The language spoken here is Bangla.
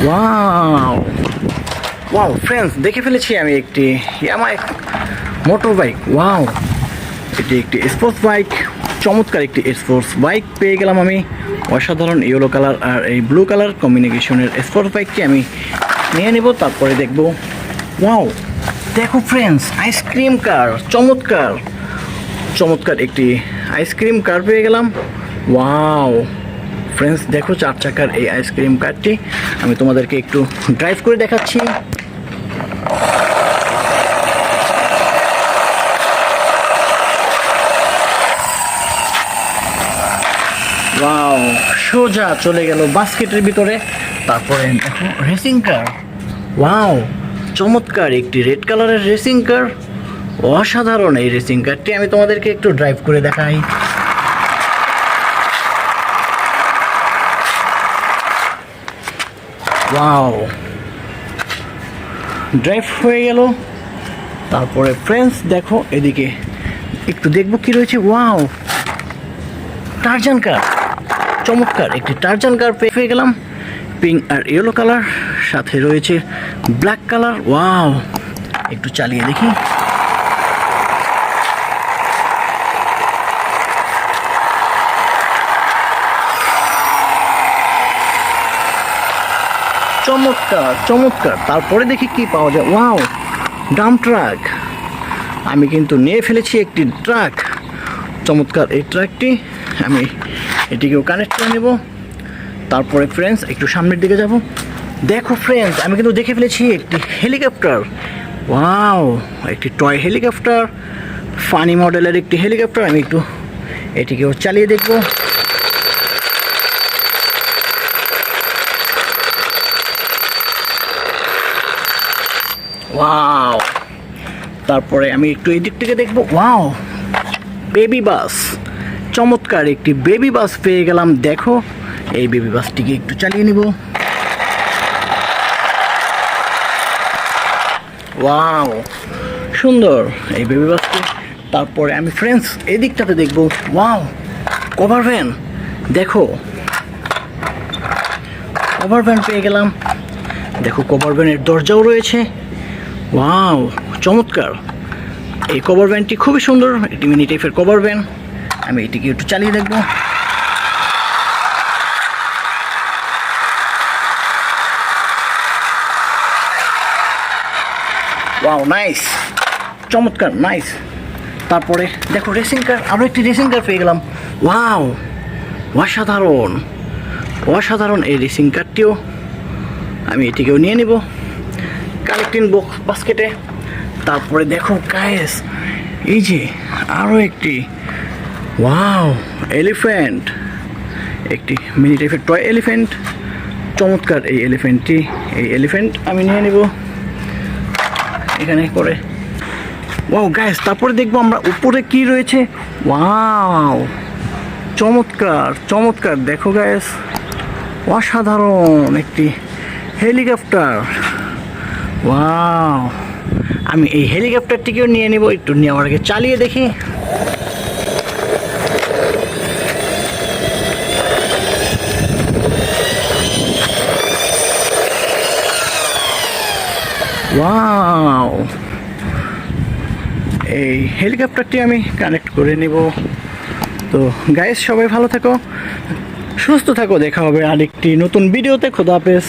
ওয়াও ওয়াও ফ্রেন্ডস, দেখে ফেলেছি আমি একটি ইয়ামাহা মোটর বাইক। ওয়াও, এটি একটি স্পোর্টস বাইক, চমৎকার একটি স্পোর্টস বাইক পেয়ে গেলাম আমি। অসাধারণ ইয়েলো কালার আর এই ব্লু কালার কম্বিনেশনের স্পোর্টস বাইকটি আমি নিয়ে নেব, তারপরে দেখব। ওয়াও, দেখো ফ্রেন্ডস, আইসক্রিম কার, চমৎকার চমৎকার একটি আইসক্রিম কার পেয়ে গেলাম। ওয়াও ফ্রেন্ডস, দেখো 4 চাকার এই আইসক্রিম কারটি আমি তোমাদেরকে একটু ড্রাইভ করে দেখাচ্ছি। ওয়াও, সোজা চলে গেল বাস্কেটের ভিতরে। তারপরে দেখো রেসিং কার। ওয়াও, চমৎকার একটি রেড কালারের রেসিং কার। অসাধারণ এই রেসিং কারটি আমি তোমাদেরকে একটু ড্রাইভ করে দেখাই। ওয়াও, ড্রাইভ হয়ে গেল। তারপরে ফ্রেন্ডস দেখো এদিকে একটু দেখবো কি রয়েছে। ওয়াও, টারজান কার, চমৎকার একটি টারজান কার পেয়ে গেলাম, পিঙ্ক আর ইয়েলো কালার, সাথে রয়েছে ব্ল্যাক কালার। ওয়াও, একটু চালিয়ে দেখি। চমৎকার চমৎকার। তারপরে দেখি কি পাওয়া যায়। Wow, dump truck. আমি কিন্তু নিয়ে ফেলেছি একটি ট্রাক। চমৎকার এই ট্রাকটি, আমি এটিকেও কানেক্ট করে নেব। তারপরে ফ্রেন্ডস একটু সামনের দিকে যাব। দেখো ফ্রেন্ডস, আমি কিন্তু দেখে ফেলেছি একটি হেলিকপ্টার। ওয়াও, একটি টয় হেলিকপ্টার, ফানি মডেলের একটি হেলিকপ্টার। আমি একটু এটিকেও চালিয়ে দেখব। ওয়াও, তারপরে আমি একটু এই দিক থেকে দেখব। ওয়াও, বেবি বাস, চমৎকার একটি বেবি বাস পেয়ে গেলাম। দেখো এই বেবি বাসটিকে একটু চালিয়ে নিব। ওয়াও, সুন্দর এই বেবি বাসটি। তারপরে আমি ফ্রেন্ডস এই দিকটাতে দেখব। Wow, cover van. দেখো কভার ভ্যান পেয়ে গেলাম। দেখো কভার ভ্যানের দরজাও রয়েছে। ওয়াও, চমৎকার এই কভার ভ্যানটি, খুবই সুন্দর। এটি মিনি টাইপের কভার ভ্যান। আমি এটিকে একটু চালিয়ে দেখব। ওয়াও, নাইস, চমৎকার, নাইস। তারপরে দেখো রেসিং কার, আরও একটি রেসিং কার পেয়ে গেলাম। ওয়াও, অসাধারণ অসাধারণ এই রেসিং কারটিও আমি এটিকেও নিয়ে নিব কালেক্টিং বক্স বাস্কেটে। তারপরে দেখো গাইস, এই যে আরও একটি, ওয়াও, এলিফ্যান্ট, একটি মিনি টাইপের টয় এলিফ্যান্ট। চমৎকার এই এলিফ্যান্টটি, এই এলিফ্যান্ট আমি নিয়ে নেব এখানে করে। ওয়াও গাইস, তারপরে দেখবো আমরা উপরে কি রয়েছে। ওয়াও, চমৎকার চমৎকার। দেখো গাইস, অসাধারণ একটি হেলিকপ্টার। ওয়াও, আমি এই হেলিকপ্টারটিকেও নিয়ে নেব। একটু নেওয়ার আগে চালিয়ে দেখি। ওয়াও, এই হেলিকপ্টারটি আমি কানেক্ট করে নেব। তো গাইস, সবাই ভালো থাকো, সুস্থ থাকো। দেখা হবে আরেকটি নতুন ভিডিওতে। খোদা হাফেজ।